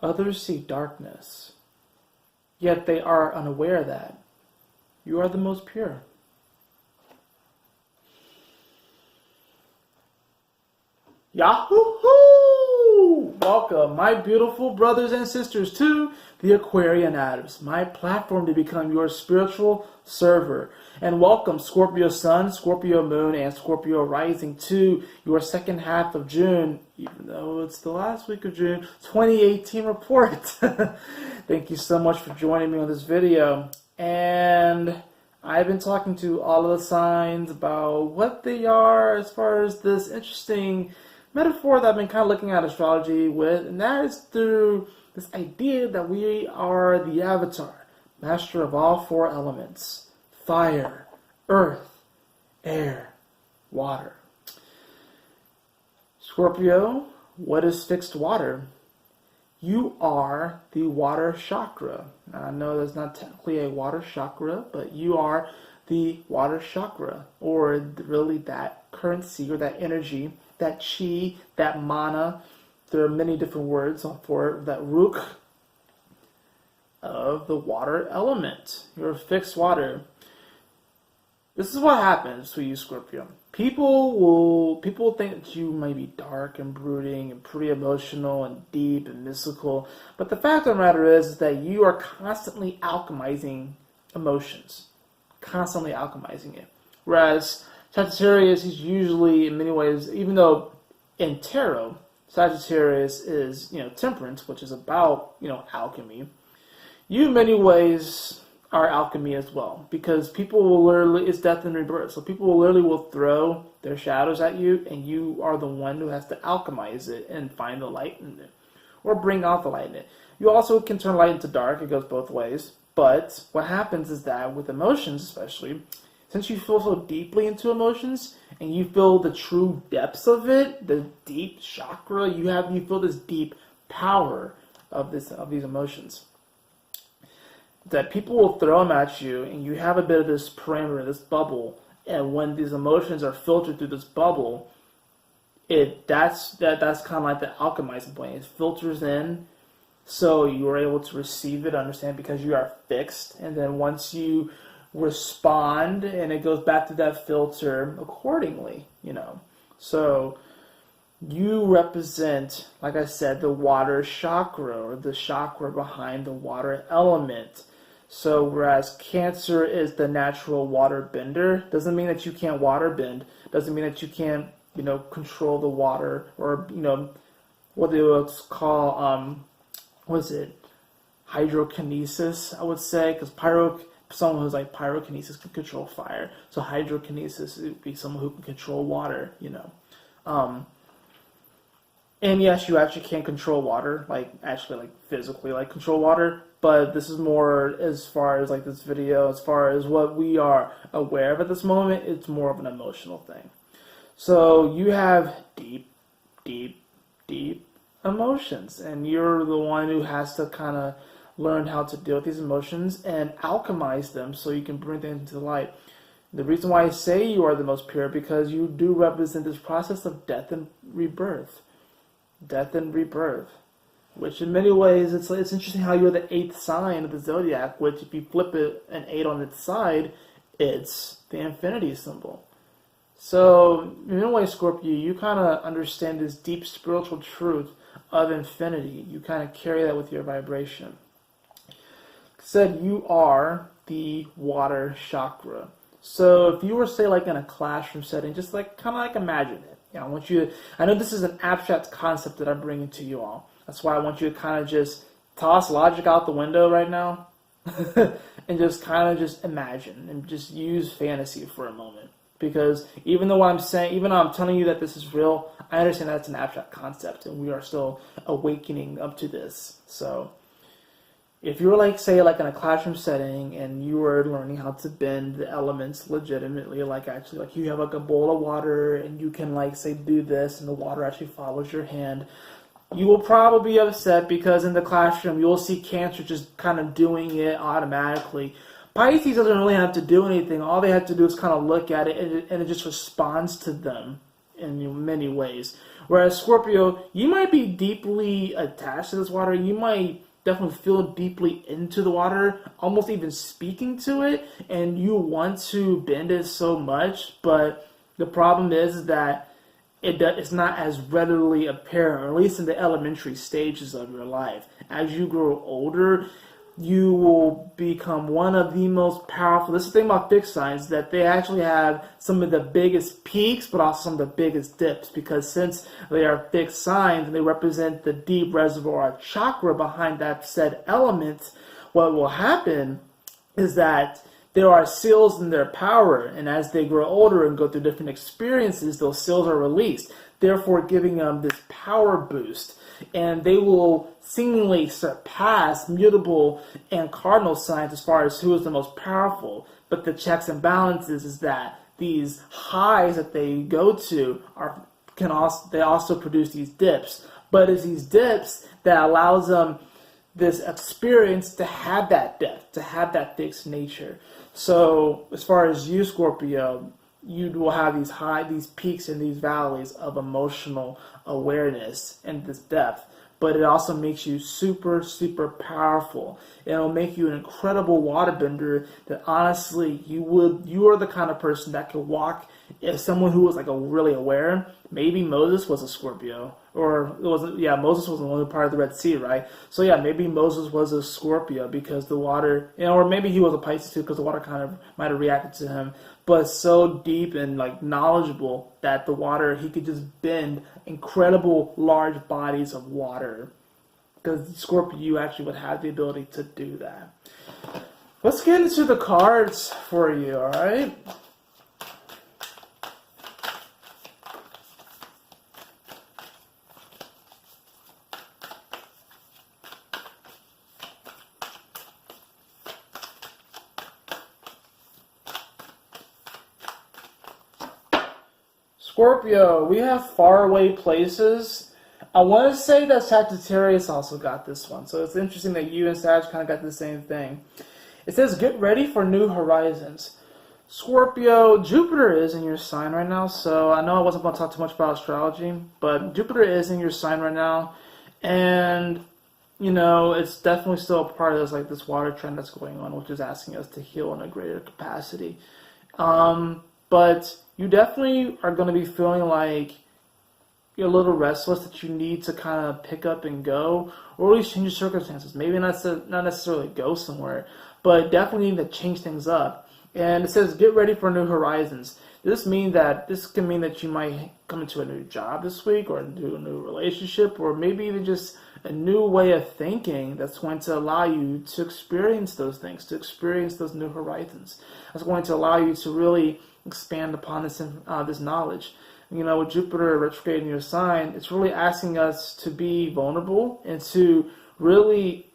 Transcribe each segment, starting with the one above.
Others see darkness, yet they are unaware that you are the most pure. Yahoo! Welcome, my beautiful brothers and sisters, to the Aquarian Adepts, my platform to become your spiritual server. And welcome, Scorpio Sun, Scorpio Moon, and Scorpio Rising, to your second half of June, even though it's the last week of June, 2018 report. Thank you so much for joining me on this video. And I've been talking to all of the signs about what they are as far as this interesting metaphor that I've been kind of looking at astrology with, and that is through this idea that we are the avatar, master of all four elements: fire, earth, air, water. Scorpio, what is fixed water? You are the water chakra. Now, I know that's not technically a water chakra, but you are the water chakra, or really that currency or that energy, that chi, that mana. There are many different words for it, that ruk of the water element. You're fixed water. This is what happens to you, Scorpio. People think that you may be dark and brooding and pretty emotional and deep and mystical, but the fact of the matter is that you are constantly alchemizing emotions, constantly alchemizing it. Whereas Sagittarius is usually, in many ways, even though in tarot, Sagittarius is, temperance, which is about, alchemy. You, in many ways, are alchemy as well, because people will literally, it's death and rebirth. So people will throw their shadows at you, and you are the one who has to alchemize it and find the light in it, or bring out the light in it. You also can turn light into dark. It goes both ways. But what happens is that with emotions, especially, since you feel so deeply into emotions and you feel the true depths of it, the deep chakra, you feel this deep power of these emotions, that people will throw them at you, and you have a bit of this parameter, this bubble, and when these emotions are filtered through this bubble, that's kind of like the alchemizing point. It filters in, so you are able to receive it, understand, because you are fixed, and then once you respond, and it goes back to that filter accordingly, So you represent, like I said, the water chakra, or the chakra behind the water element. So whereas Cancer is the natural water bender, doesn't mean that you can't water bend, doesn't mean that you can't, control the water, or, what they would call, hydrokinesis, I would say, because someone who's like pyrokinesis can control fire. So hydrokinesis would be someone who can control water, And yes, you actually can control water, physically, control water. But this is more, as far as this video, as far as what we are aware of at this moment, it's more of an emotional thing. So you have deep, deep, deep emotions, and you're the one who has to kind of learn how to deal with these emotions and alchemize them so you can bring them into light. The reason why I say you are the most pure, because you do represent this process of death and rebirth. Death and rebirth. Which in many ways, it's interesting how you're the 8th sign of the zodiac, which if you flip it an 8 on its side, it's the infinity symbol. So, in many ways, Scorpio, you kind of understand this deep spiritual truth of infinity. You kind of carry that with your vibration. Said you are the water chakra. So if you were, say, in a classroom setting, just imagine it. I know this is an abstract concept that I'm bringing to you all. That's why I want you to kind of just toss logic out the window right now and just kind of just imagine and just use fantasy for a moment. Because even though I'm telling you that this is real, I understand that's an abstract concept, and we are still awakening up to this. So if you were in a classroom setting and you were learning how to bend the elements legitimately, you have a bowl of water and you can do this, and the water actually follows your hand, you will probably be upset because in the classroom you will see Cancer just kind of doing it automatically. Pisces doesn't really have to do anything. All they have to do is kind of look at it, and it just responds to them in many ways. Whereas Scorpio, you might be deeply attached to this water. You might definitely feel deeply into the water, almost even speaking to it, and you want to bend it so much, but the problem is that it's not as readily apparent, or at least in the elementary stages of your life. As you grow older, you will become one of the most powerful. This is the thing about fixed signs, that they actually have some of the biggest peaks, but also some of the biggest dips, because since they are fixed signs and they represent the deep reservoir chakra behind that said element, what will happen is that there are seals in their power, and as they grow older and go through different experiences, those seals are released, therefore giving them this power boost. And they will seemingly surpass mutable and cardinal signs as far as who is the most powerful. But the checks and balances is that these highs that they go to they also produce these dips. But it's these dips that allows them this experience to have that depth, to have that fixed nature. So as far as you, Scorpio, you will have these peaks and these valleys of emotional awareness and this depth. But it also makes you super, super powerful. It'll make you an incredible waterbender that honestly, you are the kind of person that could walk as someone who was like really aware. Maybe Moses was a Scorpio, or Moses was the one part of the Red Sea, right? So yeah, maybe Moses was a Scorpio because the water, or maybe he was a Pisces too because the water kind of might have reacted to him. But so deep and like knowledgeable that the water, he could just bend incredible large bodies of water. Because Scorpio, you actually would have the ability to do that. Let's get into the cards for you, all right? Scorpio, we have faraway places. I want to say that Sagittarius also got this one. So it's interesting that you and Sag kind of got the same thing. It says, get ready for new horizons. Scorpio, Jupiter is in your sign right now. So I know I wasn't going to talk too much about astrology, but Jupiter is in your sign right now. And, you know, it's definitely still a part of this water trend that's going on, which is asking us to heal in a greater capacity. But you definitely are going to be feeling like you're a little restless, that you need to kind of pick up and go, or at least change your circumstances. Maybe not necessarily go somewhere, but definitely need to change things up. And it says, get ready for new horizons. This can mean that you might come into a new job this week, or do a new relationship, or maybe even just a new way of thinking that's going to allow you to experience those things, to experience those new horizons. That's going to allow you to really expand upon this knowledge. You know, with Jupiter retrograde in your sign, it's really asking us to be vulnerable and to really,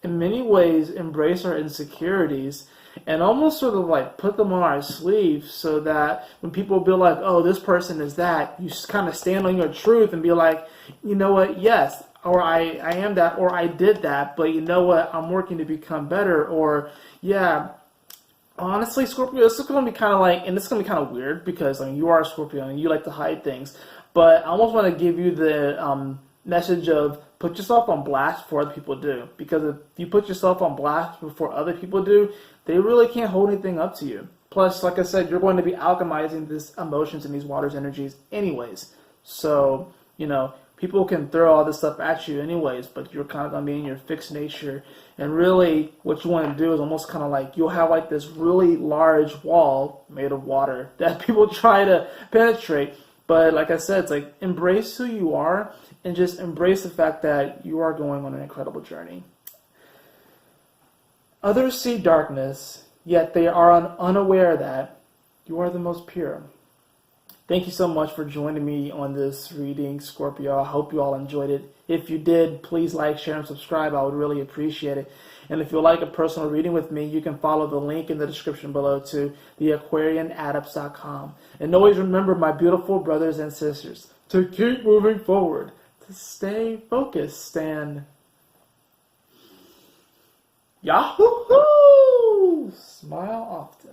in many ways, embrace our insecurities and almost sort of like put them on our sleeve, so that when people be like, oh, this person is that, you just kind of stand on your truth and be like, you know what, yes, or I am that, or I did that, but you know what, I'm working to become better, or yeah. Honestly, Scorpio, this is going to be kind of like, and this is going to be kind of weird because you are a Scorpio and you like to hide things, but I almost want to give you the message of put yourself on blast before other people do, because if you put yourself on blast before other people do, they really can't hold anything up to you. Plus, like I said, you're going to be alchemizing these emotions and these water's energies anyways. So, you know, people can throw all this stuff at you anyways, but you're kind of going to be in your fixed nature. And really, what you want to do is almost kind of like, you'll have like this really large wall made of water that people try to penetrate. But like I said, it's like, embrace who you are and just embrace the fact that you are going on an incredible journey. Others see darkness, yet they are unaware that you are the most pure. Thank you so much for joining me on this reading, Scorpio. I hope you all enjoyed it. If you did, please like, share, and subscribe. I would really appreciate it. And if you'd like a personal reading with me, you can follow the link in the description below to the AquarianAdepts.com. And always remember, my beautiful brothers and sisters, to keep moving forward, to stay focused, and Yahoo! Smile often.